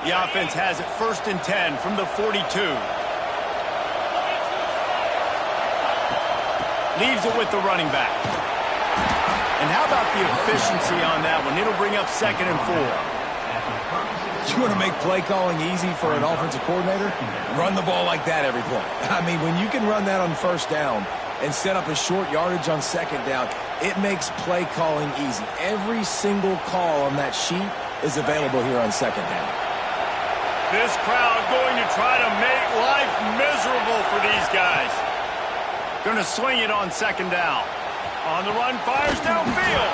The offense has it 1st and 10 from the 42. Leaves it with the running back. And how about the efficiency on that one? It'll bring up 2nd and 4. You want to make play calling easy for an offensive coordinator? Run the ball like that every play. I mean, when you can run that on 1st down and set up a short yardage on 2nd down, it makes play calling easy. Every single call on that sheet is available here on 2nd down. This crowd going to try to make life miserable for these guys. Going to swing it on 2nd down. On the run, fires downfield.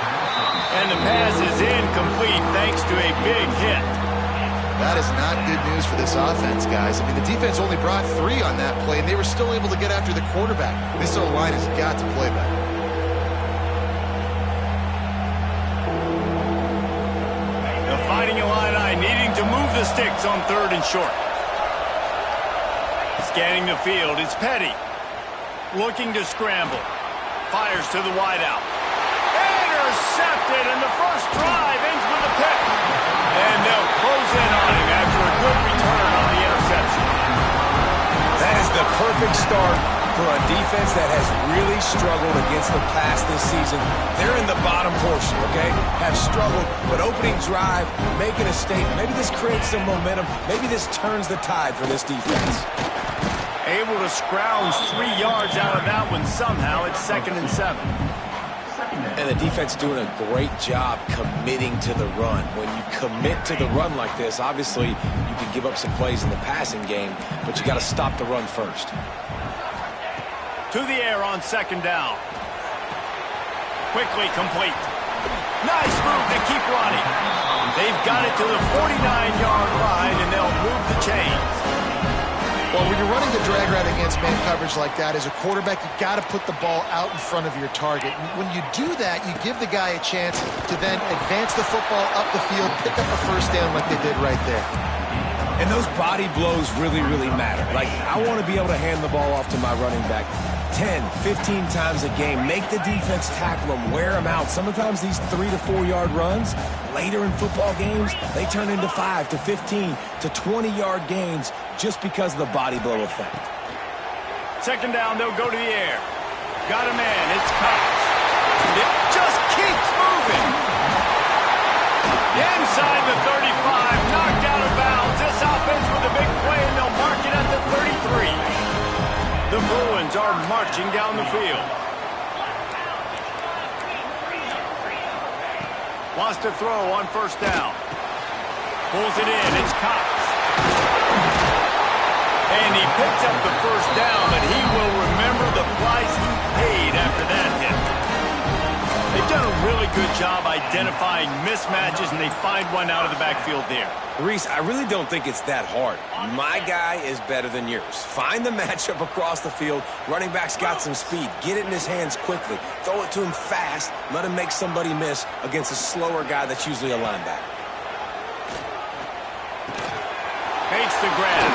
And the pass is incomplete thanks to a big hit. That is not good news for this offense, guys. I mean, the defense only brought 3 on that play, and they were still able to get after the quarterback. This O-line has got to play better. The Fighting Illini needing to move the sticks on 3rd and short. Scanning the field, it's Petty. Looking to scramble. Fires to the wideout. Intercepted, and the first drive ends with a pick. And they'll close in on him after a good return on the interception. That is the perfect start for a defense that has really struggled against the pass this season. They're in the bottom portion, okay? Have struggled, but opening drive, making a statement. Maybe this creates some momentum. Maybe this turns the tide for this defense. Able to scrounge 3 yards out of that one somehow. It's 2nd and 7. And the defense doing a great job committing to the run. When you commit to the run like this, obviously you can give up some plays in the passing game, but you got to stop the run first. To the air on 2nd down. Quickly complete. Nice move to keep running. They've got it to the 49-yard line, and they'll move the chains. Well, when you're running the drag route against man coverage like that, as a quarterback, you got to put the ball out in front of your target. When you do that, you give the guy a chance to then advance the football up the field, pick up a 1st down like they did right there. And those body blows really, really matter. Like, I want to be able to hand the ball off to my running back 10, 15 times a game. Make the defense tackle them, wear them out. Sometimes these 3 to 4 yard runs, later in football games, they turn into 5 to 15 to 20-yard gains just because of the body blow effect. 2nd down, they'll go to the air. Got a man, it's Cox. It just keeps moving. Inside the 35, knocked out of bounds. This offense with a big play, and they'll mark it at the 33. The Bruins are marching down the field. Wants to throw on 1st down. Pulls it in, it's Cox. And he picks up the 1st down, but he will remember the price he paid after that hit. They've done a really good job identifying mismatches, and they find one out of the backfield there. Reese, I really don't think it's that hard. My guy is better than yours. Find the matchup across the field. Running back's got some speed. Get it in his hands quickly. Throw it to him fast. Let him make somebody miss against a slower guy that's usually a linebacker. Makes the grab.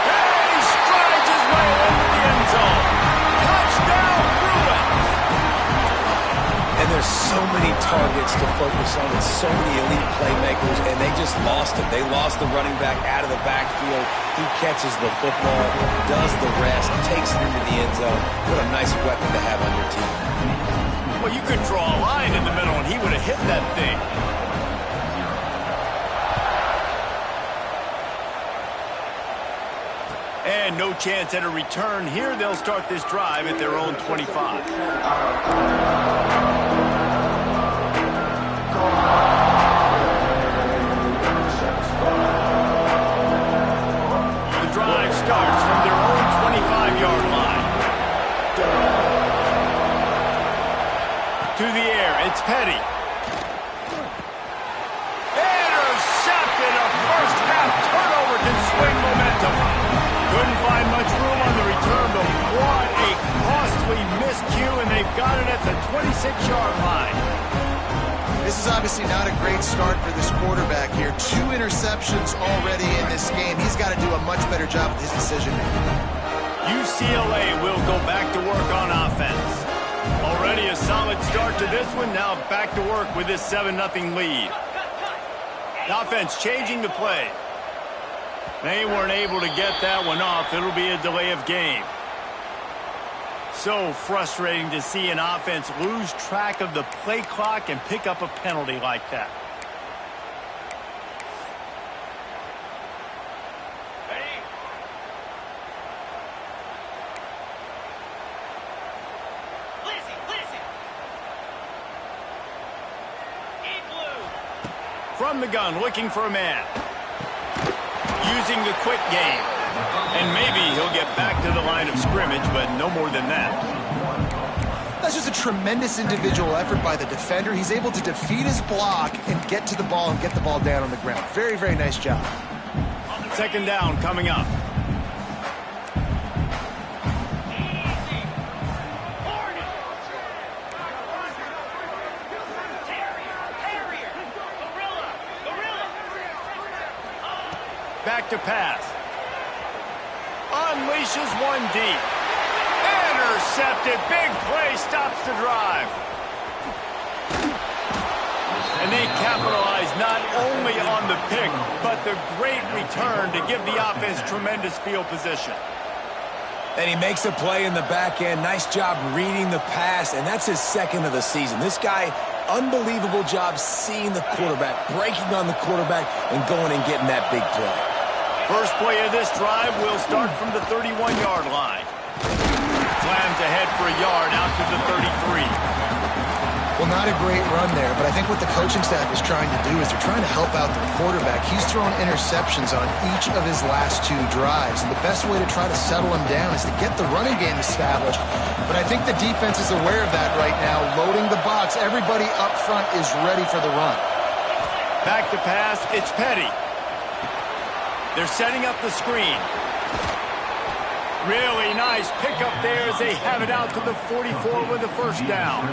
And he strides his way into the end zone. Touchdown, Bruins! And there's so many targets to focus on and so many elite playmakers, and they just lost him. They lost the running back out of the backfield. He catches the football, does the rest, takes it into the end zone. What a nice weapon to have on your team. Well, you could draw a line in the middle, and he would have hit that thing. And no chance at a return here. They'll start this drive at their own 25. The drive starts from their own 25-yard line. To the air, it's Petty. Intercepted. A first-half turnover can swing momentum. Couldn't find much room on the return, but what a costly miscue, and they've got it at the 26-yard line. This is obviously not a great start for this quarterback here. 2 interceptions already in this game. He's got to do a much better job with his decision-making. UCLA will go back to work on offense. Already a solid start to this one. Now back to work with this 7-0 lead. Offense changing the play. They weren't able to get that one off. It'll be a delay of game. So frustrating to see an offense lose track of the play clock and pick up a penalty like that. From the gun, looking for a man. Using the quick game. And maybe he'll get back to the line of scrimmage, but no more than that. That's just a tremendous individual effort by the defender. He's able to defeat his block and get to the ball and get the ball down on the ground. Very, very nice job. Second down coming up. Back to pass. Unleashes one deep. Intercepted. Big play. Stops the drive. And they capitalize not only on the pick, but the great return to give the offense tremendous field position. And he makes a play in the back end. Nice job reading the pass, and that's his second of the season. This guy, unbelievable job seeing the quarterback, breaking on the quarterback, and going and getting that big play. First play of this drive will start from the 31-yard line. Slams ahead for a yard out to the 33. Well, not a great run there, but I think what the coaching staff is trying to do is they're trying to help out the quarterback. He's thrown interceptions on each of his last two drives, and the best way to try to settle him down is to get the running game established. But I think the defense is aware of that right now, loading the box. Everybody up front is ready for the run. Back to pass, it's Petty. They're setting up the screen. Really nice pickup there as they have it out to the 44 with the first down.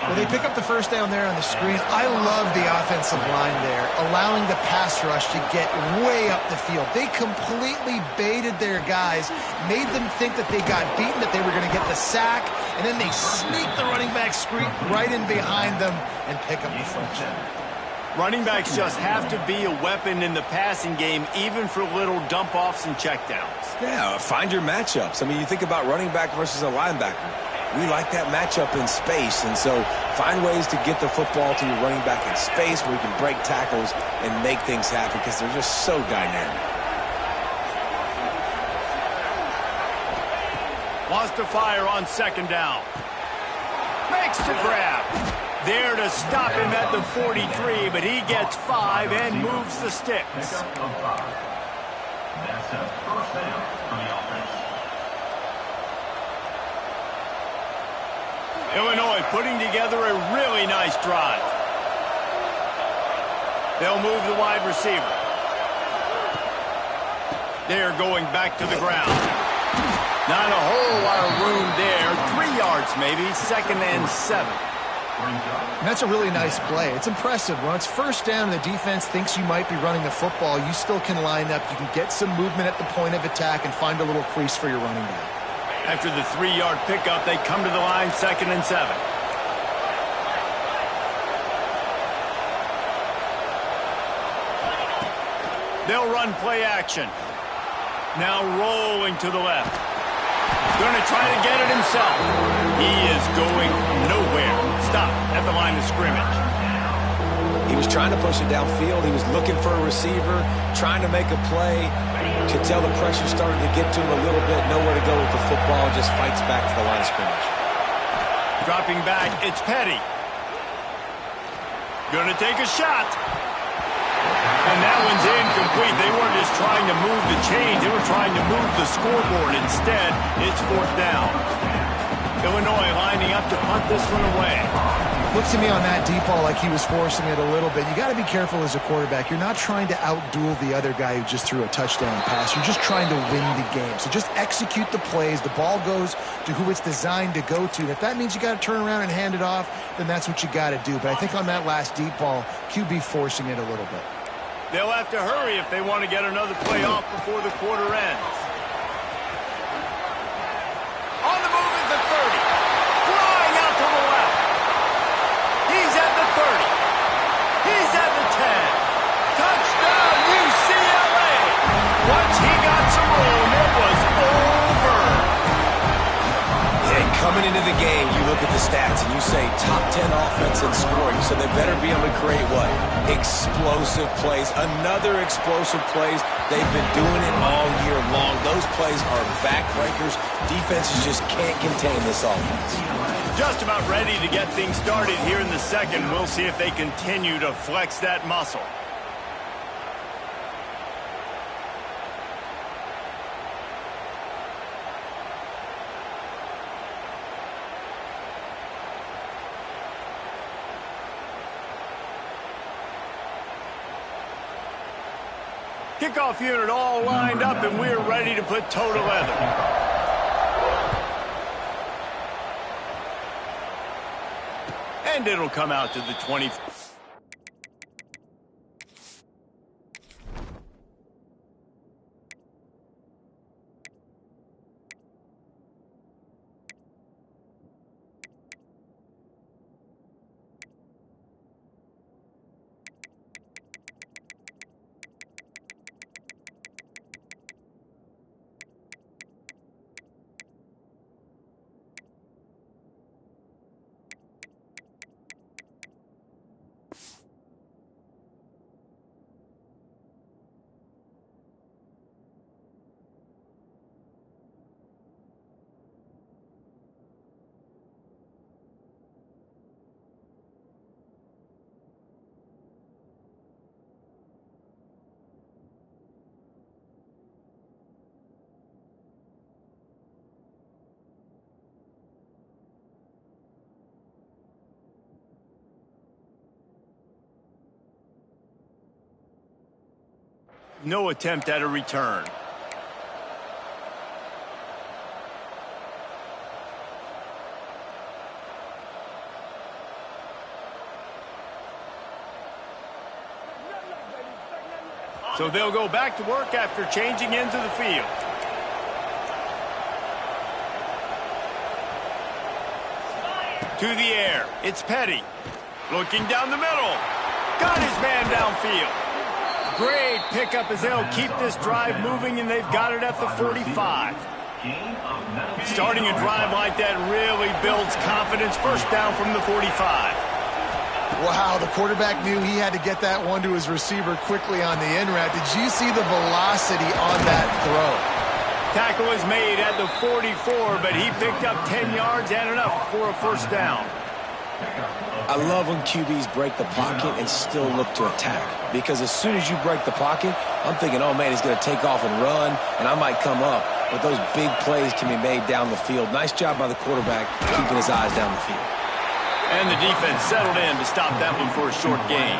Well, they pick up the first down there on the screen. I love the offensive line there, allowing the pass rush to get way up the field. They completely baited their guys, made them think that they got beaten, that they were going to get the sack, and then they sneak the running back screen right in behind them and pick up the first down. Running backs just have to be a weapon in the passing game, even for little dump-offs and checkdowns. Yeah, find your matchups. I mean, you think about running back versus a linebacker. We like that matchup in space, and so find ways to get the football to your running back in space where you can break tackles and make things happen because they're just so dynamic. Wants to fire on second down. Makes the grab. There to stop him at the 43, but he gets 5 and moves the sticks. That's a first down for the offense. Illinois putting together a really nice drive. They'll move the wide receiver. They're going back to the ground. Not a whole lot of room there. 3 yards maybe, 2nd and 7. And that's a really nice play. It's impressive. When it's first down and the defense thinks you might be running the football, you still can line up. You can get some movement at the point of attack and find a little crease for your running back. After the 3-yard pickup, they come to the line, 2nd and 7. They'll run play action. Now rolling to the left. Going to try to get it himself. He is going nowhere. Stop at the line of scrimmage. He was trying to push it downfield. He was looking for a receiver, trying to make a play. Could tell the pressure starting to get to him a little bit. Nowhere to go with the football. Just fights back to the line of scrimmage. Dropping back, it's Petty. Going to take a shot. And that one's incomplete. They weren't just trying to move the chains. They were trying to move the scoreboard. Instead, it's 4th down. Illinois lining up to punt this one away. Looks to me on that deep ball like he was forcing it a little bit. You got to be careful as a quarterback. You're not trying to outduel the other guy who just threw a touchdown pass. You're just trying to win the game. So just execute the plays. The ball goes to who it's designed to go to. And if that means you got to turn around and hand it off, then that's what you got to do. But I think on that last deep ball, QB forcing it a little bit. They'll have to hurry if they want to get another play off before the quarter ends. On the move is the 30. Flying out to the left. He's at the 30. He's at the 10. a game, you look at the stats, and you say top 10 offense in scoring, so they better be able to create what? Explosive plays. Another explosive plays. They've been doing it all year long. Those plays are backbreakers. Defenses just can't contain this offense. Just about ready to get things started here in the second. We'll see if they continue to flex that muscle. Kickoff unit all lined up, and we're ready to put toe to leather. And it'll come out to the 20. No attempt at a return. So they'll go back to work after changing into the field. To the air. It's Petty. Looking down the middle. Got his man downfield. Great pickup as they'll keep this drive moving, and they've got it at the 45. Starting a drive like that really builds confidence. First down from the 45. Wow, the quarterback knew he had to get that one to his receiver quickly on the in route. Did you see the velocity on that throw? Tackle is made at the 44, but he picked up 10 yards and enough for a first down. I love when QBs break the pocket and still look to attack. Because as soon as you break the pocket, I'm thinking, oh, man, he's going to take off and run, and I might come up. But those big plays can be made down the field. Nice job by the quarterback keeping his eyes down the field. And the defense settled in to stop that one for a short gain.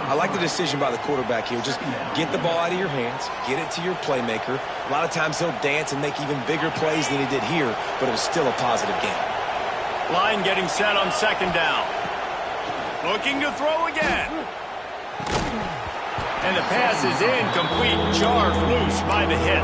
I like the decision by the quarterback here. Just get the ball out of your hands, get it to your playmaker. A lot of times he'll dance and make even bigger plays than he did here, but it was still a positive game. Line getting set on second down. Looking to throw again. And the pass is incomplete, jarred loose by the hit.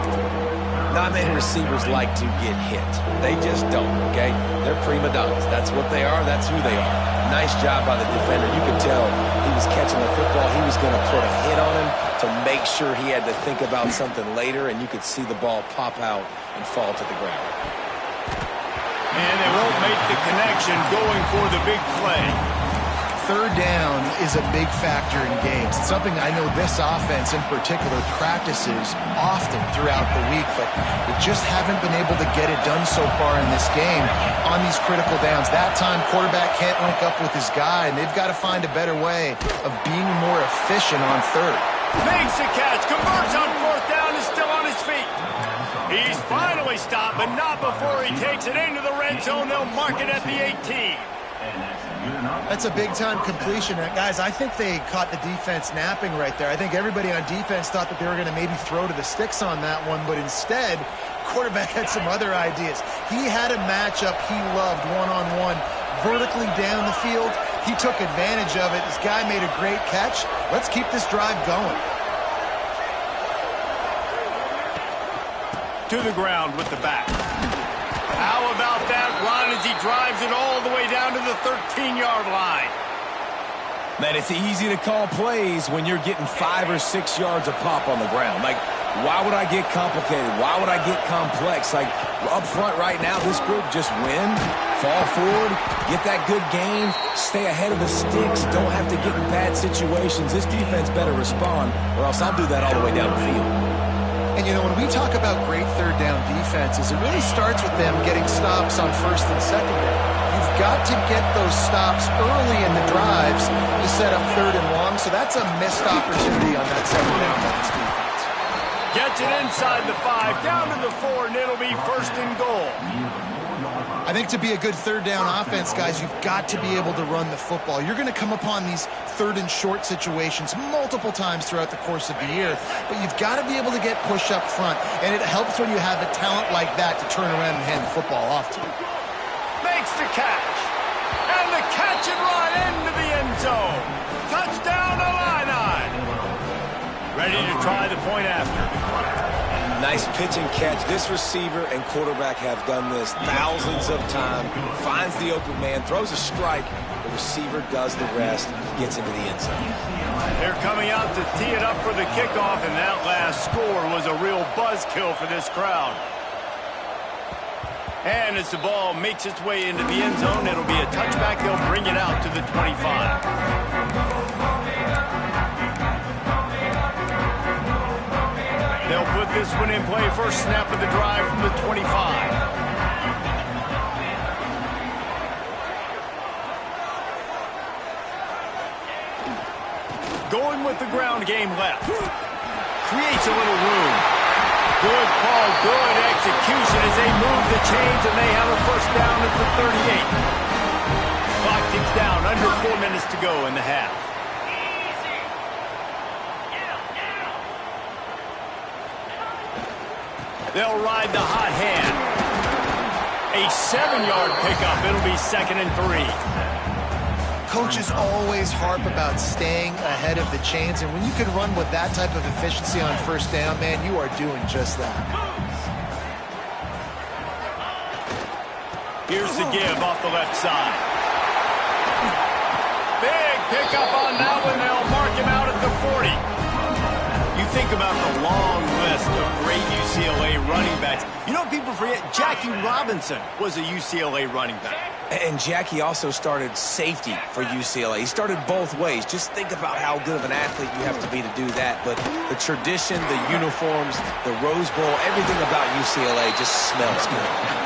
Not many receivers like to get hit. They just don't, okay? They're prima donnas. That's what they are. That's who they are. Nice job by the defender. You could tell he was catching the football. He was going to put a hit on him to make sure he had to think about something later, and you could see the ball pop out and fall to the ground. And they won't make the connection going for the big play. Third down is a big factor in games. It's something I know this offense in particular practices often throughout the week, but they just haven't been able to get it done so far in this game on these critical downs. That time, quarterback can't link up with his guy, and they've got to find a better way of being more efficient on third. Makes the catch, converts on fourth down, is still on his feet. He's finally stopped, but not before he takes it into the red zone. They'll mark it at the 18. That's a big-time completion. Guys, I think they caught the defense napping right there. I think everybody on defense thought that they were going to maybe throw to the sticks on that one, but instead, quarterback had some other ideas. He had a matchup he loved one-on-one, vertically down the field. He took advantage of it. This guy made a great catch. Let's keep this drive going. To the ground with the back. How about that run as he drives it all the way down to the 13-yard line? Man, it's easy to call plays when you're getting 5 or 6 yards of pop on the ground. Like, Why would I get complicated? Why would I get complex? Like, up front right now, this group just win, fall forward, get that good gain, stay ahead of the sticks, don't have to get in bad situations. This defense better respond, or else I'll do that all the way down the field. And, you know, when we talk about great third down defenses, it really starts with them getting stops on first and second down. You've got to get those stops early in the drives to set up third and long, so that's a missed opportunity on that second down by this defense. Gets it inside the 5, down to the 4, and it'll be first and goal. I think to be a good third down offense, guys, you've got to be able to run the football. You're going to come upon these third and short situations multiple times throughout the course of the year, but you've got to be able to get push up front, and it helps when you have a talent like that to turn around and hand the football off to. Makes the catch, and the catch and run into the end zone. Touchdown, Illini. Ready to try the point after. Nice pitch and catch. This receiver and quarterback have done this thousands of times. Finds the open man, throws a strike. The receiver does the rest, gets into the end zone. They're coming out to tee it up for the kickoff, and that last score was a real buzzkill for this crowd. And as the ball makes its way into the end zone, it'll be a touchback. They'll bring it out to the 25. They'll put this one in play. First snap of the drive from the 25. Going with the ground game left. Creates a little room. Good call, good execution as they move the chains, and they have a first down at the 38. Clock ticks down, under 4 minutes to go in the half. They'll ride the hot hand. A 7-yard pickup. It'll be 2nd and 3. Coaches always harp about staying ahead of the chains, and when you can run with that type of efficiency on first down, man, you are doing just that. Here's the give off the left side. Big pickup on that one. They'll mark him out at the 40. You think about the long list of great UCLA running backs. You know, people forget Jackie Robinson was a UCLA running back. And Jackie also started safety for UCLA. He started both ways. Just think about how good of an athlete you have to be to do that. But the tradition, the uniforms, the Rose Bowl, everything about UCLA just smells good.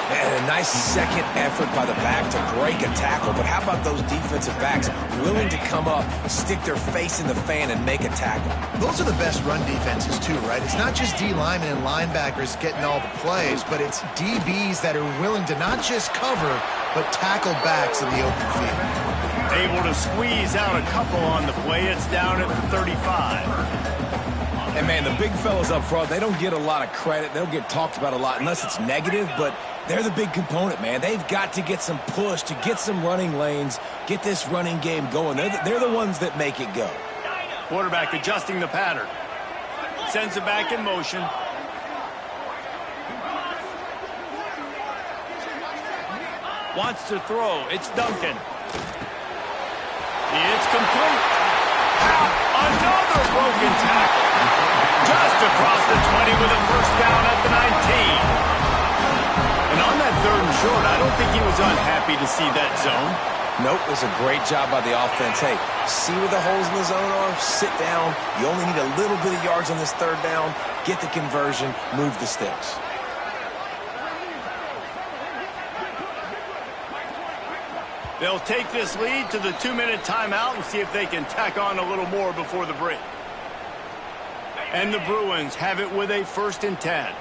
And a nice second effort by the back to break a tackle. But how about those defensive backs willing to come up, stick their face in the fan, and make a tackle? Those are the best run defenses, too, right? It's not just D linemen and linebackers getting all the plays, but it's DBs that are willing to not just cover, but tackle backs in the open field. Able to squeeze out a couple on the play. It's down at the 35. And, man, the big fellas up front, they don't get a lot of credit. They'll get talked about a lot unless it's negative, but they're the big component, man. They've got to get some push, to get some running lanes, get this running game going. They're the ones that make it go. Quarterback adjusting the pattern. Sends it back in motion. Wants to throw. It's Duncan. It's complete. Another broken tackle. Just across the 20 with a first down at the 19. And on that 3rd and short, I don't think he was unhappy to see that zone. Nope, it was a great job by the offense. Hey, see where the holes in the zone are? Sit down. You only need a little bit of yards on this 3rd down. Get the conversion. Move the sticks. They'll take this lead to the 2-minute timeout and see if they can tack on a little more before the break. And the Bruins have it with a 1st and 10.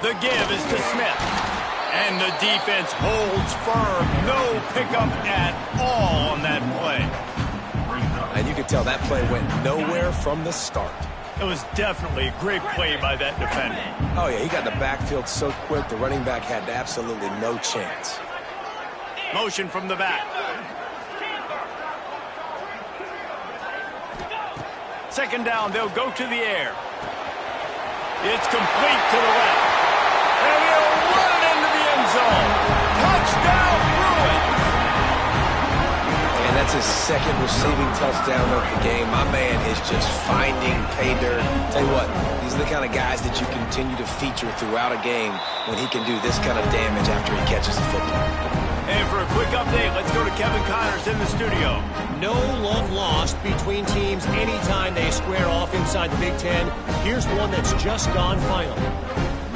The give is to Smith. And the defense holds firm. No pickup at all on that play. And you can tell that play went nowhere from the start. It was definitely a great play by that defender. Oh, yeah, he got the backfield so quick, the running back had absolutely no chance. Motion from the back. Second down, they'll go to the air. It's complete to the left. And he'll run it into the end zone. Touchdown, Bruin! And that's his second receiving touchdown of the game. My man is just finding pay dirt. Tell you what, these are the kind of guys that you continue to feature throughout a game when he can do this kind of damage after he catches the football. And for a quick update, let's go to Kevin Connors in the studio. No love lost between teams anytime they square off inside the Big Ten. Here's one that's just gone final.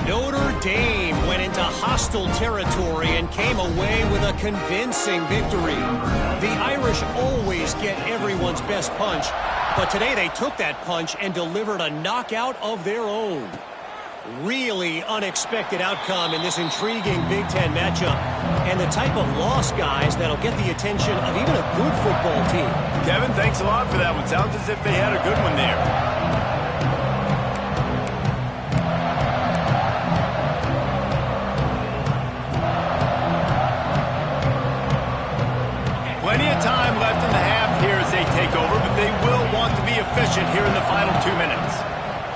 Notre Dame went into hostile territory and came away with a convincing victory. The Irish always get everyone's best punch, but today they took that punch and delivered a knockout of their own. Really unexpected outcome in this intriguing Big Ten matchup, and the type of loss, guys, that'll get the attention of even a good football team. Kevin, thanks a lot for that one. Sounds as if they had a good one there. Plenty of time left in the half here as they take over, but they will want to be efficient here in the final 2 minutes.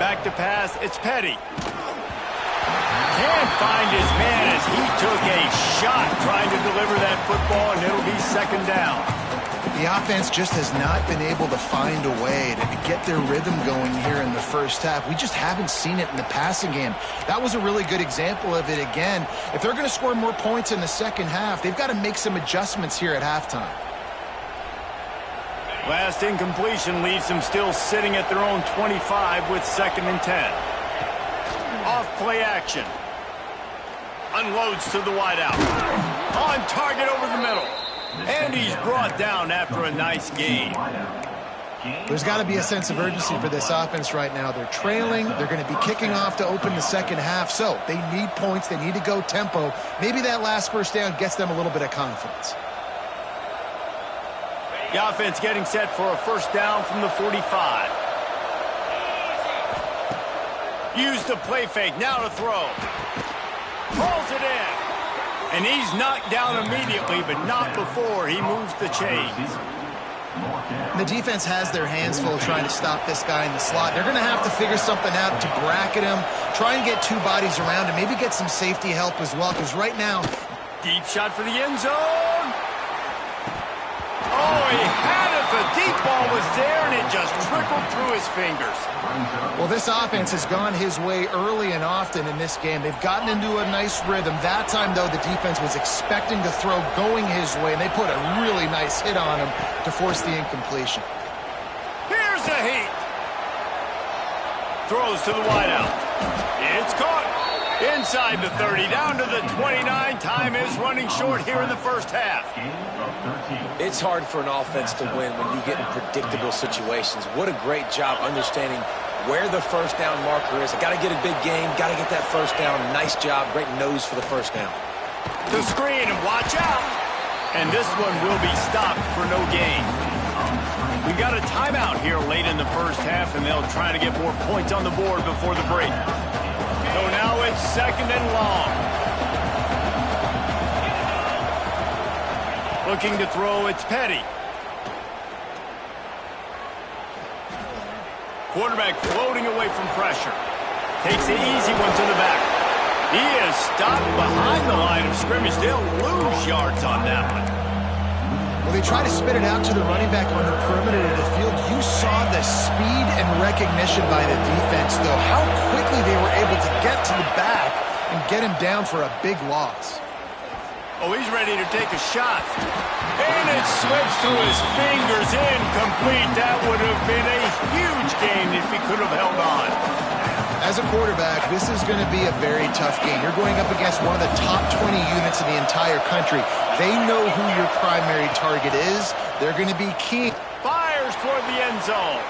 Back to pass, it's Petty. Can't find his man as he took a shot trying to deliver that football, and it'll be second down. The offense just has not been able to find a way to get their rhythm going here in the first half. We just haven't seen it in the passing game. That was a really good example of it again. If they're going to score more points in the second half, they've got to make some adjustments here at halftime. Last incompletion leaves them still sitting at their own 25 with 2nd and 10. Off play action. Unloads to the wideout. On target over the middle. And he's brought down after a nice gain. There's got to be a sense of urgency for this offense right now. They're trailing. They're going to be kicking off to open the second half. So they need points. They need to go tempo. Maybe that last first down gets them a little bit of confidence. The offense getting set for a first down from the 45. Use the play fake. Now to throw. Pulls it in. And he's knocked down immediately, but not before he moves the chains. The defense has their hands full trying to stop this guy in the slot. They're going to have to figure something out to bracket him, try and get two bodies around him, maybe get some safety help as well, because right now... Deep shot for the end zone. Oh, he had it. The deep ball was there, and it just trickled through his fingers. Well, this offense has gone his way early and often in this game. They've gotten into a nice rhythm. That time, though, the defense was expecting the throw going his way, and they put a really nice hit on him to force the incompletion. Here's a heat. Throws to the wideout. It's caught. Inside the 30, down to the 29. Time is running short here in the first half. It's hard for an offense to win when you get in predictable situations. What a great job understanding where the first down marker is. I got to get a big game, got to get that first down. Nice job, great nose for the first down. The screen, and watch out. And this one will be stopped for no gain. We got a timeout here late in the first half, and they'll try to get more points on the board before the break. So now it's second and long. Looking to throw, it's Petty. Quarterback floating away from pressure. Takes the easy one to the back. He is stopped behind the line of scrimmage. They'll lose yards on that one. Well, they try to spit it out to the running back on the perimeter of the field. You saw the speed and recognition by the defense, though. How quickly they were able to get to the back and get him down for a big loss. Oh, he's ready to take a shot. And it slips through his fingers. Incomplete. That would have been a huge gain if he could have held on. As a quarterback, this is going to be a very tough game. You're going up against one of the top 20 units in the entire country. They know who your primary target is. They're going to be key. Fires toward the end zone.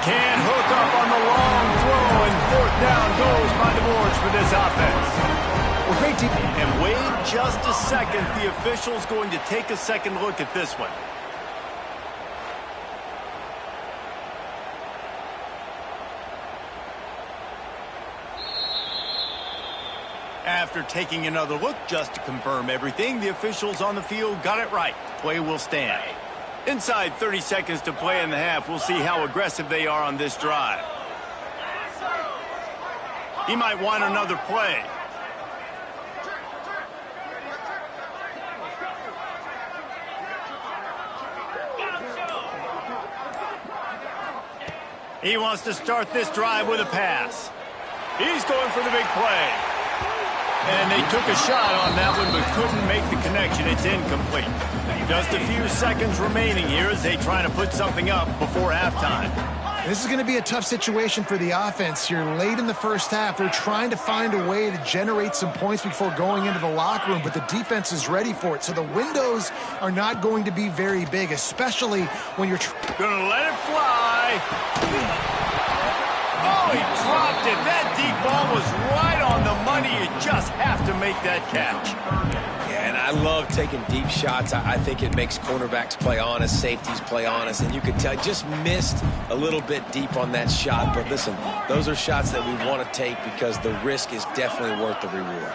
Can't hook up on the long throw, and fourth down goes by the boards for this offense. Well, great deep. And wait just a second. The official's going to take a second look at this one. After taking another look just to confirm everything, the officials on the field got it right. Play will stand. Inside 30 seconds to play in the half. We'll see how aggressive they are on this drive. He might want another play. He wants to start this drive with a pass. He's going for the big play. And they took a shot on that one but couldn't make the connection. It's incomplete. Just a few seconds remaining here as they try to put something up before halftime. This is going to be a tough situation for the offense here. Late in the first half, they're trying to find a way to generate some points before going into the locker room, but the defense is ready for it. So the windows are not going to be very big, especially when you're gonna let it fly. Oh, he dropped it. That deep ball was right on the money. You just have to make that catch. Yeah, and I love taking deep shots. I think it makes cornerbacks play honest, safeties play honest, and you can tell just missed a little bit deep on that shot. But listen, those are shots that we want to take because the risk is definitely worth the reward.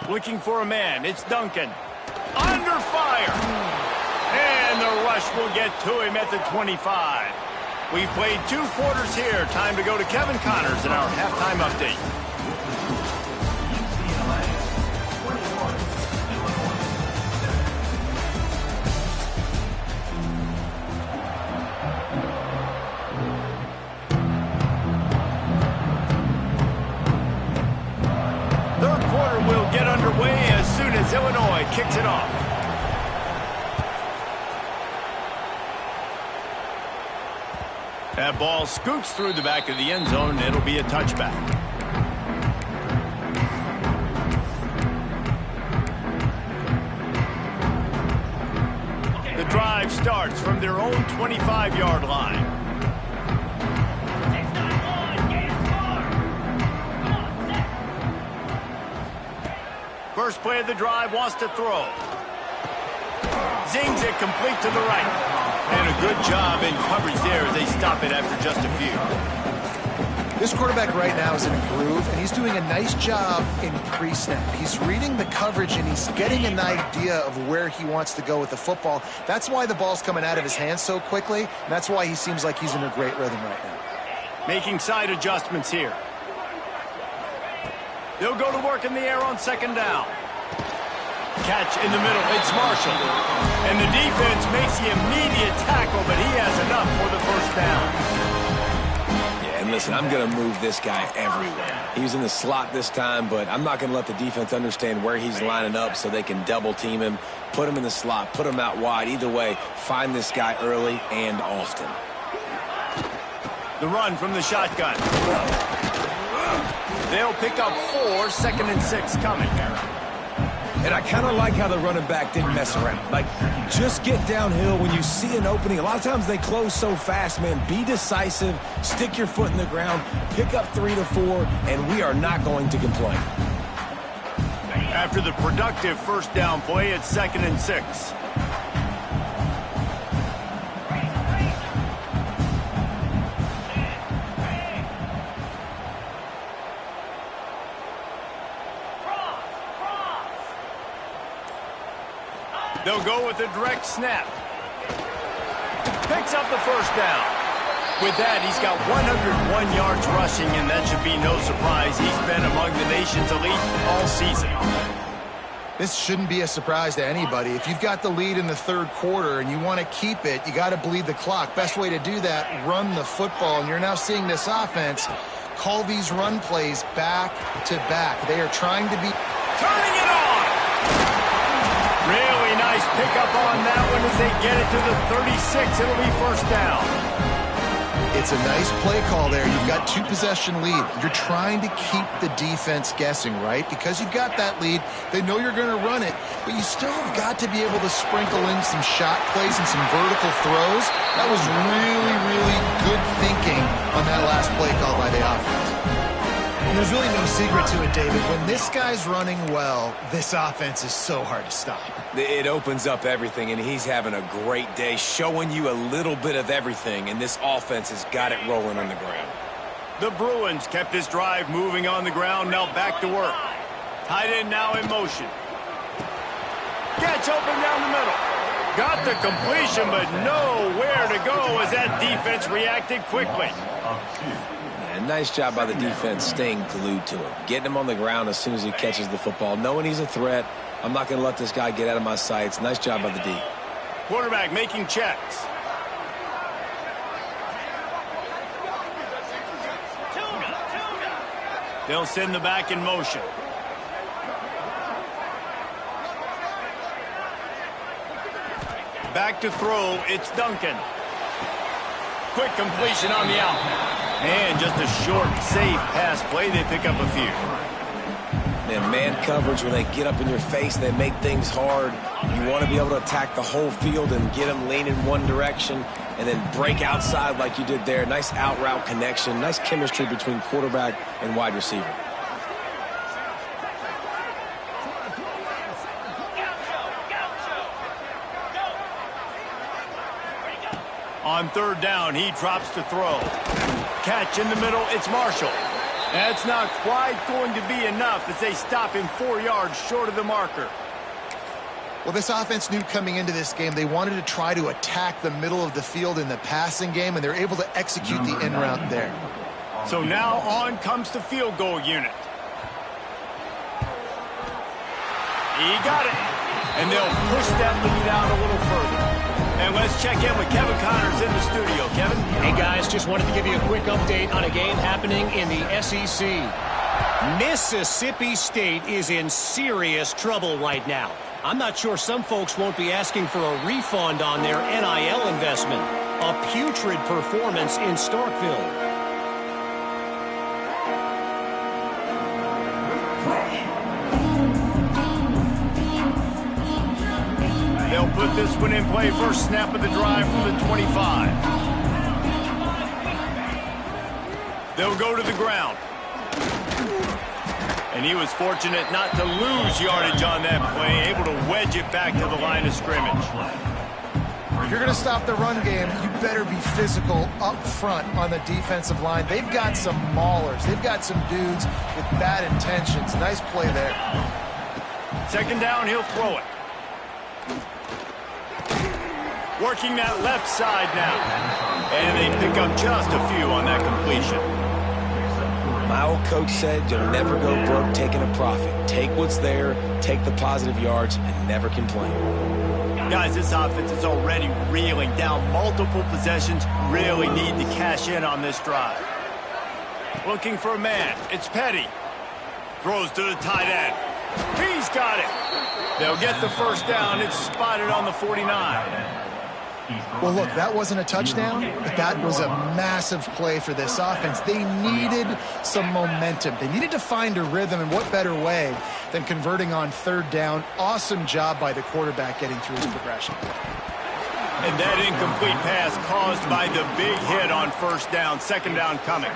Looking for a man. It's Duncan. Under fire. And the rush will get to him at the 25. We've played 2 quarters here. Time to go to Kevin Connors in our halftime update. Third quarter will get underway as soon as Illinois kicks it off. That ball scoots through the back of the end zone. It'll be a touchback. The drive starts from their own 25-yard line. First play of the drive, wants to throw. Zings it complete to the right. And a good job in coverage there as they stop it after just a few. This quarterback right now is in a groove, and he's doing a nice job in pre-snap. He's reading the coverage, and he's getting an idea of where he wants to go with the football. That's why the ball's coming out of his hands so quickly, and that's why he seems like he's in a great rhythm right now. Making side adjustments here. They'll go to work in the air on second down. Catch in the middle. It's Marshall. And the defense makes the immediate tackle, but he has enough for the first down. Yeah, and listen, I'm going to move this guy everywhere. He was in the slot this time, but I'm not going to let the defense understand where he's lining up so they can double team him, put him in the slot, put him out wide. Either way, find this guy early and often. The run from the shotgun. They'll pick up 4, 2nd and 6 coming. And I kind of like how the running back didn't mess around. Like, just get downhill when you see an opening. A lot of times they close so fast, man. Be decisive, stick your foot in the ground, pick up 3 to 4, and we are not going to complain. After the productive first down play, it's 2nd and 6. They'll go with a direct snap. Picks up the first down. With that, he's got 101 yards rushing, and that should be no surprise. He's been among the nation's elite all season. This shouldn't be a surprise to anybody. If you've got the lead in the third quarter and you want to keep it, you got to bleed the clock. Best way to do that, run the football. And you're now seeing this offense call these run plays back to back. They are trying to be... Turning it on! Really nice pickup on that one as they get it to the 36. It'll be first down. It's a nice play call there. You've got 2-possession lead. You're trying to keep the defense guessing, right? Because you've got that lead, they know you're going to run it, but you still have got to be able to sprinkle in some shot plays and some vertical throws. That was really, really good thinking on that last play call by the offense. And there's really no secret to it, David. When this guy's running well, this offense is so hard to stop. It opens up everything, and he's having a great day, showing you a little bit of everything, and this offense has got it rolling on the ground. The Bruins kept this drive moving on the ground, now back to work. Tight end now in motion. Gets open down the middle. Got the completion, but nowhere to go as that defense reacted quickly. And nice job by the defense staying glued to him. Getting him on the ground as soon as he catches the football. Knowing he's a threat, I'm not going to let this guy get out of my sights. Nice job by the D. Quarterback making checks. They'll send the back in motion. Back to throw, it's Duncan. Quick completion on the out. And just a short, safe pass play. They pick up a few. Man coverage, when they get up in your face, they make things hard. You want to be able to attack the whole field and get them leaning one direction and then break outside like you did there. Nice out route connection. Nice chemistry between quarterback and wide receiver. On third down, he drops to throw. Catch in the middle, it's Marshall. That's not quite going to be enough as they stop him 4 yards short of the marker. Well, this offense knew coming into this game they wanted to try to attack the middle of the field in the passing game, and they're able to execute the in route there. So now on comes the field goal unit. He got it. And they'll push that lead out a little further. And let's check in with Kevin Connors in the studio. Kevin? Hey, guys, just wanted to give you a quick update on a game happening in the SEC. Mississippi State is in serious trouble right now. I'm not sure some folks won't be asking for a refund on their NIL investment. A putrid performance in Starkville. They'll put this one in play. First snap of the drive from the 25. They'll go to the ground. And he was fortunate not to lose yardage on that play, able to wedge it back to the line of scrimmage. If you're going to stop the run game, you better be physical up front on the defensive line. They've got some maulers. They've got some dudes with bad intentions. Nice play there. Second down, he'll throw it. Working that left side now. And they pick up just a few on that completion. My old coach said you'll never go broke taking a profit. Take what's there, take the positive yards, and never complain. Guys, this offense is already reeling down multiple possessions. Really need to cash in on this drive. Looking for a man. It's Petty. Throws to the tight end. He's got it. They'll get the first down. It's spotted on the 49. Well, look, that wasn't a touchdown, but that was a massive play for this offense. They needed some momentum. They needed to find a rhythm, and what better way than converting on third down. Awesome job by the quarterback getting through his progression. And that incomplete pass caused by the big hit on first down. Second down coming.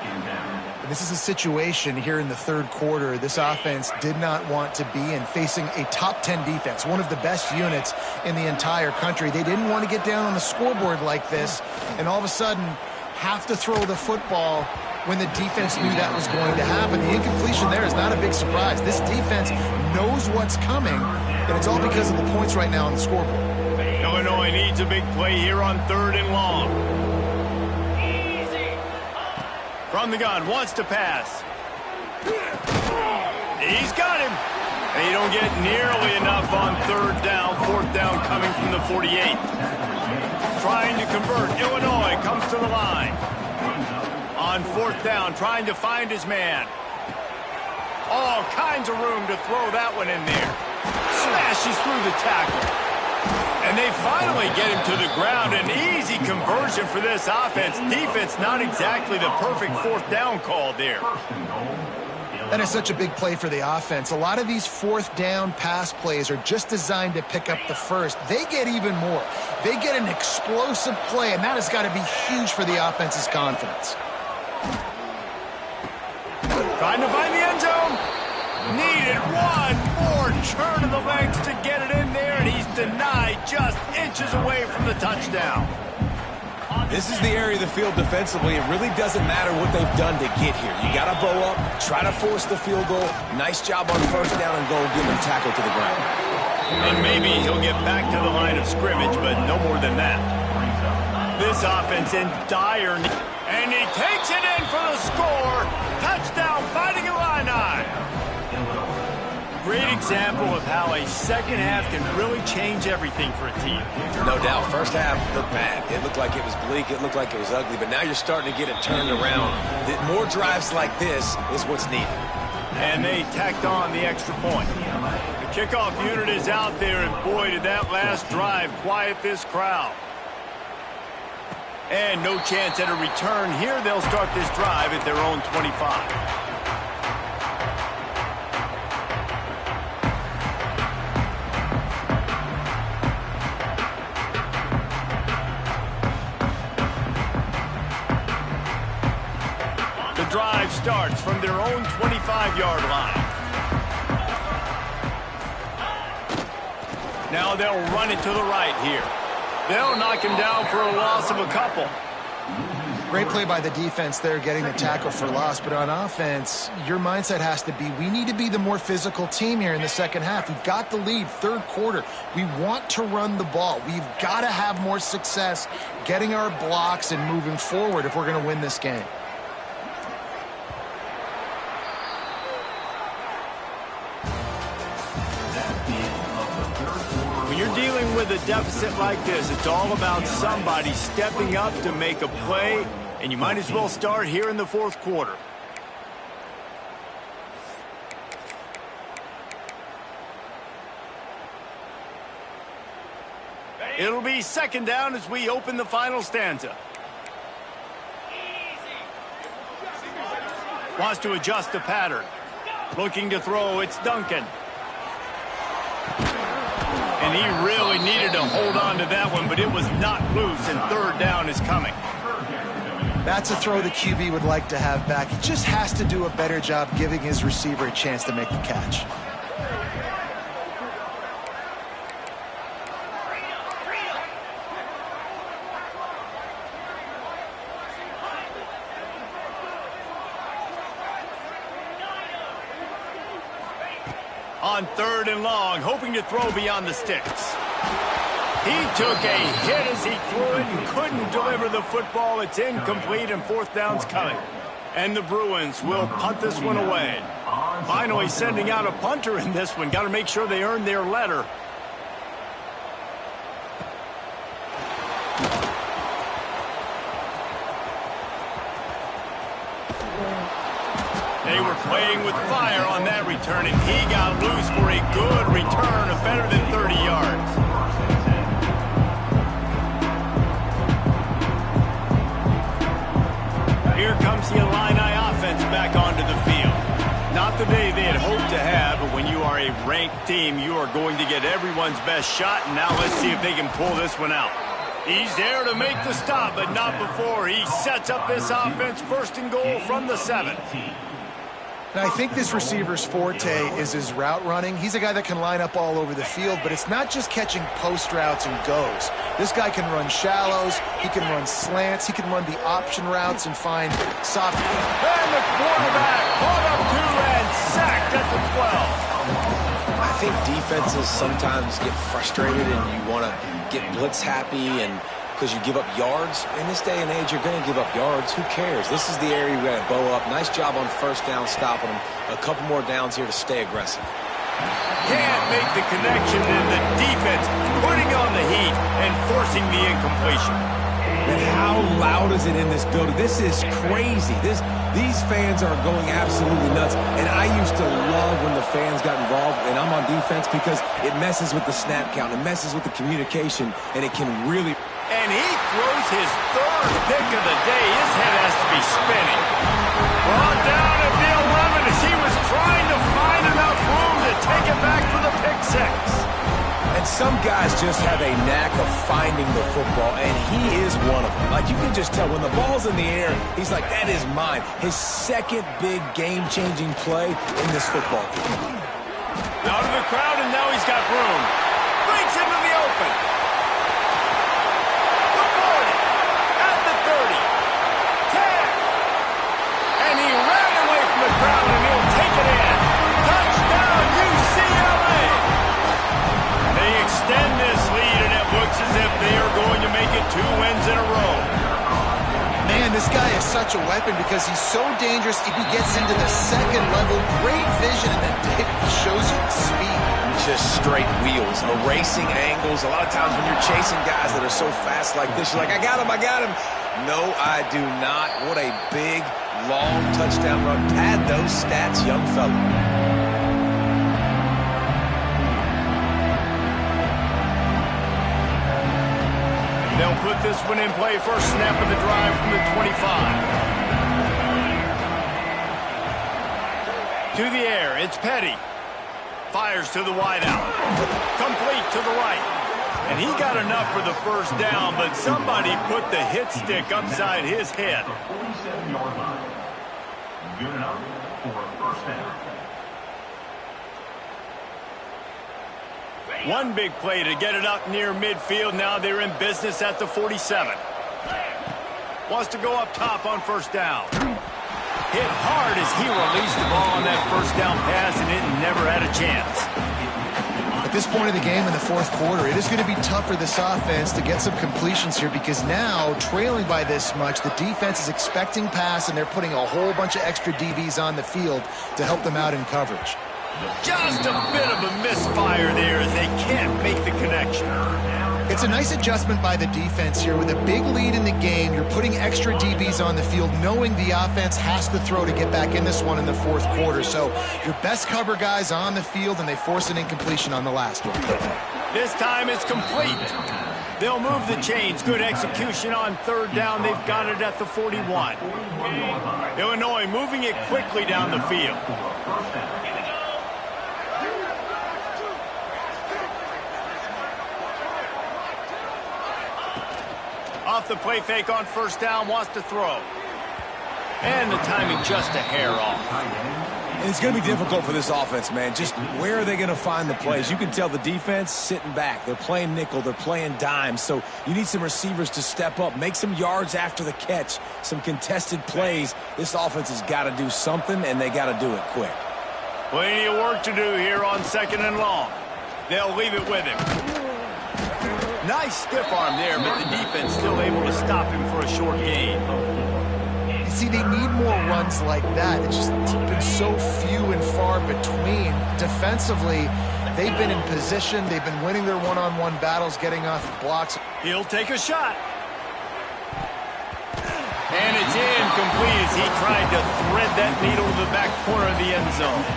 This is a situation here in the third quarter this offense did not want to be in, facing a top 10 defense, one of the best units in the entire country. They didn't want to get down on the scoreboard like this and all of a sudden have to throw the football when the defense knew that was going to happen. The incompletion there is not a big surprise. This defense knows what's coming, and it's all because of the points right now on the scoreboard. Illinois needs a big play here on third and long. From the gun, wants to pass. He's got him. They don't get nearly enough on third down. Fourth down coming from the 48. Trying to convert. Illinois comes to the line. On fourth down, trying to find his man. All kinds of room to throw that one in there. Smashes through the tackle. And they finally get him to the ground. An easy conversion for this offense. Defense not exactly the perfect fourth down call there. That is such a big play for the offense. A lot of these fourth down pass plays are just designed to pick up the first. They get even more. They get an explosive play, and that has got to be huge for the offense's confidence. Trying to find the end zone. Needed one more turn of the legs to get it in there, and he's denied just inches away from the touchdown. This is the area of the field defensively. It really doesn't matter what they've done to get here. You got to bow up, try to force the field goal. Nice job on first down and goal, getting them tackled to the ground. And maybe he'll get back to the line of scrimmage, but no more than that. This offense in dire need. And he takes it in for the score. Touchdown, Fighting Illini. Great example of how a second half can really change everything for a team. No doubt. First half looked bad. It looked like it was bleak. It looked like it was ugly. But now you're starting to get it turned around. More drives like this is what's needed. And they tacked on the extra point. The kickoff unit is out there, and boy, did that last drive quiet this crowd. And no chance at a return here. They'll start this drive at their own 25. The drive starts from their own 25-yard line. Now they'll run it to the right here. They'll knock him down for a loss of a couple. Great play by the defense there, getting the tackle for loss. But on offense, your mindset has to be, we need to be the more physical team here in the second half. We've got the lead, third quarter. We want to run the ball. We've got to have more success getting our blocks and moving forward if we're going to win this game. When you're dealing with a deficit like this, it's all about somebody stepping up to make a play, and you might as well start here in the fourth quarter. It'll be second down as we open the final stanza. Wants to adjust the pattern. Looking to throw, it's Duncan. And he really needed to hold on to that one, but it was not loose, and third down is coming. That's a throw the QB would like to have back. He just has to do a better job giving his receiver a chance to make the catch. On third and long, hoping to throw beyond the sticks. He took a hit as he threw it and couldn't deliver the football. It's incomplete, and fourth down's coming. And the Bruins will punt this one away. Finally sending out a punter in this one. Got to make sure they earn their letter. They were playing with fire on that return, and he got loose for a good return of better than 30 yards. Here comes the Illini offense back onto the field. Not the day they had hoped to have, but when you are a ranked team, you are going to get everyone's best shot, and now let's see if they can pull this one out. He's there to make the stop, but not before. He sets up this offense first and goal from the 7. And I think this receiver's forte is his route running. He's a guy that can line up all over the field, but it's not just catching post routes and goes. This guy can run shallows, he can run slants, he can run the option routes and find soft. And the quarterback caught up to and sacked at the 12. I think defenses sometimes get frustrated and you want to get blitz happy and because you give up yards. In this day and age, you're going to give up yards. Who cares? This is the area you got to bow up. Nice job on first down, stopping them. A couple more downs here to stay aggressive. Can't make the connection, and the defense putting on the heat and forcing the incompletion. And how loud is it in this building? This is crazy. These fans are going absolutely nuts. And I used to love when the fans got involved, and I'm on defense because it messes with the snap count. It messes with the communication, and it can really... And he throws his third pick of the day. His head has to be spinning. Brought down at the 11 as he was trying to find enough room to take it back for the pick 6. And some guys just have a knack of finding the football, and he is one of them. Like, you can just tell when the ball's in the air, he's like, that is mine. His second big game-changing play in this football game. Out of the crowd, and now he's got room. Breaks into the open. wins in a row. Man, this guy is such a weapon because he's so dangerous if he gets into the second level. Great vision, and then David shows you the speed. Just straight wheels, erasing angles. A lot of times when you're chasing guys that are so fast like this, you're like, I got him, I got him. No, I do not. What a big, long touchdown run. Pad those stats, young fella. They'll put this one in play. First snap of the drive from the 25. To the air, it's Petty. Fires to the wideout. Complete to the right. And he got enough for the first down, but somebody put the hit stick upside his head. 47-yard line. Good enough for a first down. One big play to get it up near midfield. Now they're in business at the 47. Wants to go up top on first down. Hit hard as he released the ball on that first down pass, and it never had a chance. At this point of the game in the fourth quarter, it is going to be tough for this offense to get some completions here because now, trailing by this much, the defense is expecting pass, and they're putting a whole bunch of extra DBs on the field to help them out in coverage. Just a bit of a misfire there as they can't make the connection. It's a nice adjustment by the defense here. With a big lead in the game, you're putting extra DBs on the field, knowing the offense has to throw to get back in this one in the fourth quarter. So your best cover guys on the field, and they force an incompletion on the last one. This time it's complete. They'll move the chains. Good execution on third down. They've got it at the 41. Illinois moving it quickly down the field. Off the play fake on first down, wants to throw. And the timing just a hair off. And it's going to be difficult for this offense, man. Just where are they going to find the plays? You can tell the defense sitting back. They're playing nickel. They're playing dime. So you need some receivers to step up, make some yards after the catch, some contested plays. This offense has got to do something, and they got to do it quick. Plenty of work to do here on second and long. They'll leave it with him. Nice stiff arm there, but the defense still able to stop him for a short gain. You see, they need more runs like that. It's just been so few and far between. Defensively, they've been in position. They've been winning their one-on-one battles, getting off of blocks. He'll take a shot. And it's incomplete as he tried to thread that needle to the back corner of the end zone.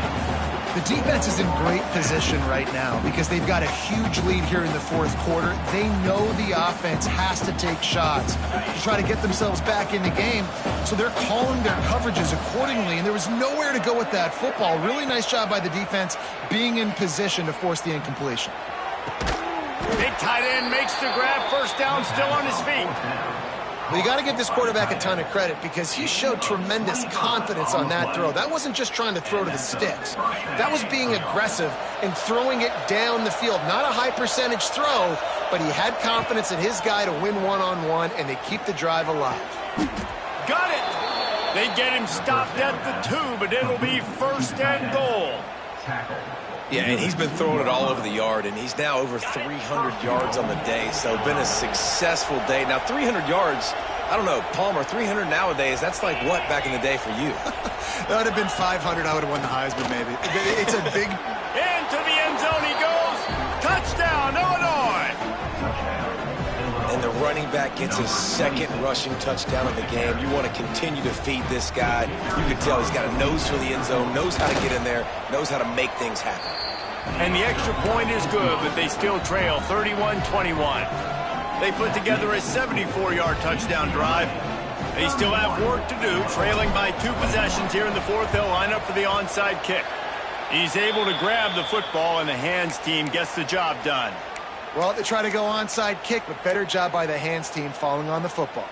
The defense is in great position right now because they've got a huge lead here in the fourth quarter. They know the offense has to take shots to try to get themselves back in the game, so they're calling their coverages accordingly, and there was nowhere to go with that football. Really nice job by the defense being in position to force the incompletion. Big tight end makes the grab. First down, still on his feet. Well, you got to give this quarterback a ton of credit because he showed tremendous confidence on that throw. That wasn't just trying to throw to the sticks. That was being aggressive and throwing it down the field. Not a high percentage throw, but he had confidence in his guy to win one-on-one, and they keep the drive alive. Got it. They get him stopped at the 2, but it'll be first and goal. Yeah, and he's been throwing it all over the yard, and he's now over 300 yards on the day, so been a successful day. Now, 300 yards, I don't know, Palmer, 300 nowadays, that's like what back in the day for you? That would have been 500. I would have won the Heisman, maybe. It's a big... Into the end zone he goes. Touchdown, Illinois. And the running back gets his second rushing touchdown of the game. You want to continue to feed this guy. You can tell he's got a nose for the end zone, knows how to get in there, knows how to make things happen. And the extra point is good, but they still trail 31-21. They put together a 74-yard touchdown drive. They still have work to do, trailing by 2 possessions here in the fourth. They'll line up for the onside kick. He's able to grab the football, and the hands team gets the job done. Well, they try to go onside kick, but better job by the hands team falling on the football.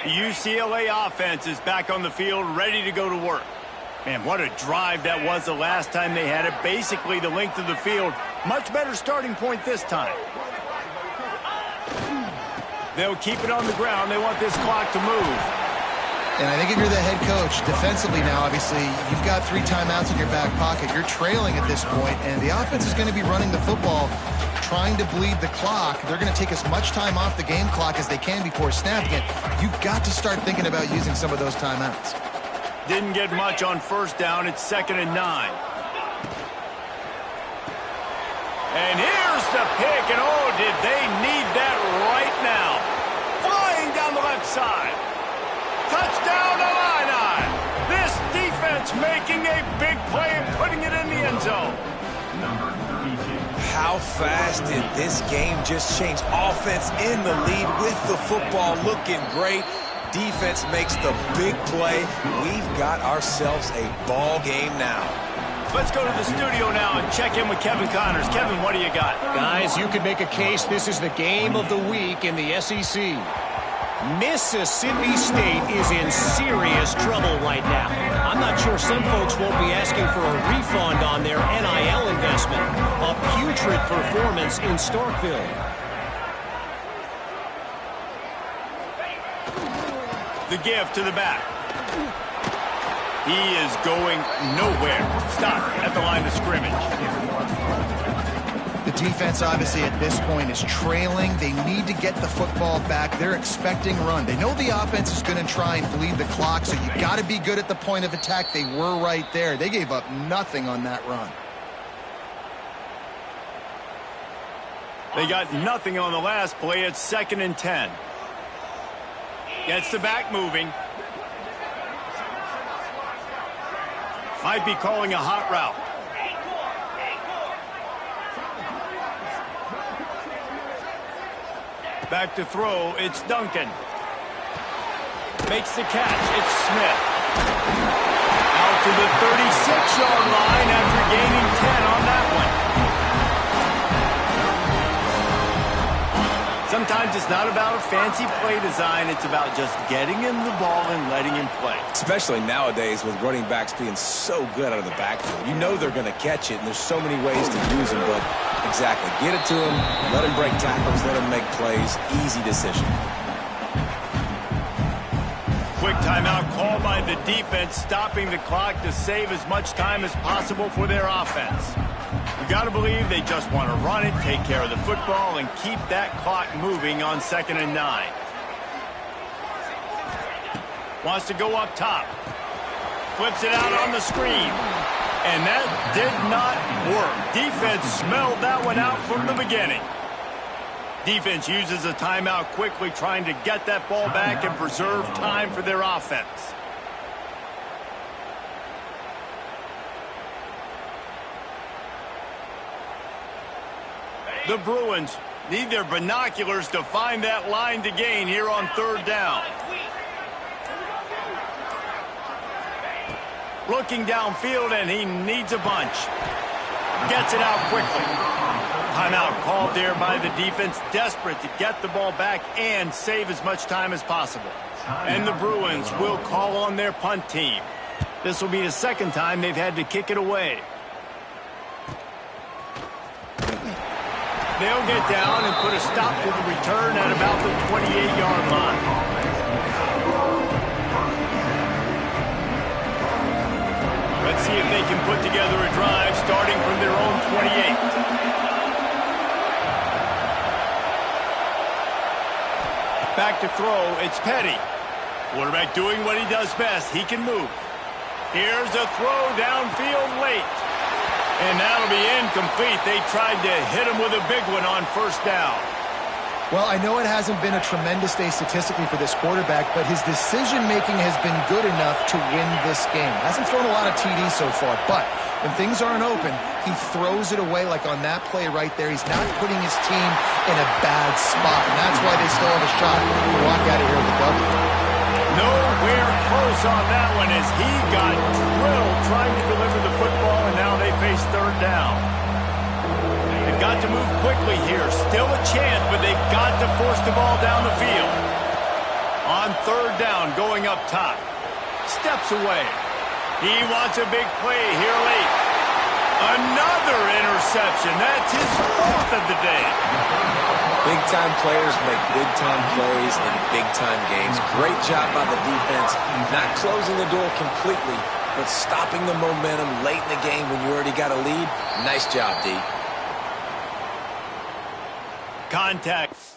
The UCLA offense is back on the field, ready to go to work. Man, what a drive that was the last time they had it. Basically the length of the field. Much better starting point this time. They'll keep it on the ground. They want this clock to move. And I think if you're the head coach, defensively now, obviously, you've got 3 timeouts in your back pocket. You're trailing at this point, and the offense is going to be running the football, trying to bleed the clock. They're going to take as much time off the game clock as they can before snapping it. You've got to start thinking about using some of those timeouts. Didn't get much on first down. It's 2nd and 9. And here's the pick, and oh, did they need that right now. Flying down the left side. Touchdown, Illini! This defense making a big play and putting it in the end zone. Number 32. How fast did this game just change? Offense in the lead with the football looking great. Defense makes the big play. We've got ourselves a ball game now. Let's go to the studio now and check in with Kevin Connors. Kevin, what do you got? Guys, you could make a case this is the game of the week in the SEC. Mississippi State is in serious trouble right now. I'm not sure some folks won't be asking for a refund on their NIL investment. A putrid performance in Starkville. The give to the back. He is going nowhere. Stop at the line of scrimmage. The defense, obviously, at this point is trailing. They need to get the football back. They're expecting run. They know the offense is going to try and bleed the clock, so you got to be good at the point of attack. They were right there. They gave up nothing on that run. They got nothing on the last play. It's 2nd and 10. Gets the back moving. Might be calling a hot route. Back to throw, it's Duncan. Makes the catch, it's Smith. Out to the 36-yard line after gaining 10 on that one. Sometimes it's not about a fancy play design, it's about just getting him the ball and letting him play. Especially nowadays with running backs being so good out of the backfield. You know they're going to catch it, and there's so many ways to use them, but exactly. Get it to him, let him break tackles, let him make plays. Easy decision. Quick timeout called by the defense, stopping the clock to save as much time as possible for their offense. You got to believe they just want to run it, take care of the football, and keep that clock moving on 2nd and 9. Wants to go up top. Flips it out on the screen. And that did not work. Defense smelled that one out from the beginning. Defense uses a timeout quickly, trying to get that ball back and preserve time for their offense. The Bruins need their binoculars to find that line to gain here on 3rd down. Looking downfield, and he needs a bunch. Gets it out quickly. Timeout called there by the defense, desperate to get the ball back and save as much time as possible. And the Bruins will call on their punt team. This will be the 2nd time they've had to kick it away. They'll get down and put a stop to the return at about the 28-yard line. Let's see if they can put together a drive starting from their own 28. Back to throw, it's Petty. Quarterback doing what he does best. He can move. Here's a throw downfield late. And that'll be incomplete. They tried to hit him with a big one on 1st down. Well, I know it hasn't been a tremendous day statistically for this quarterback, but his decision-making has been good enough to win this game. Hasn't thrown a lot of TDs so far, but when things aren't open, he throws it away like on that play right there. He's not putting his team in a bad spot, and that's why they still have a shot to walk out of here with a W. Nowhere close on that one as he got drilled trying to deliver the football, and now they face 3rd down. They've got to move quickly here. Still a chance, but they've got to force the ball down the field. On 3rd down, going up top. Steps away. He wants a big play here late. Another interception. That's his 4th of the day. Big-time players make big-time plays in big-time games. Great job by the defense, not closing the door completely, but stopping the momentum late in the game when you already got a lead. Nice job, D. Contact.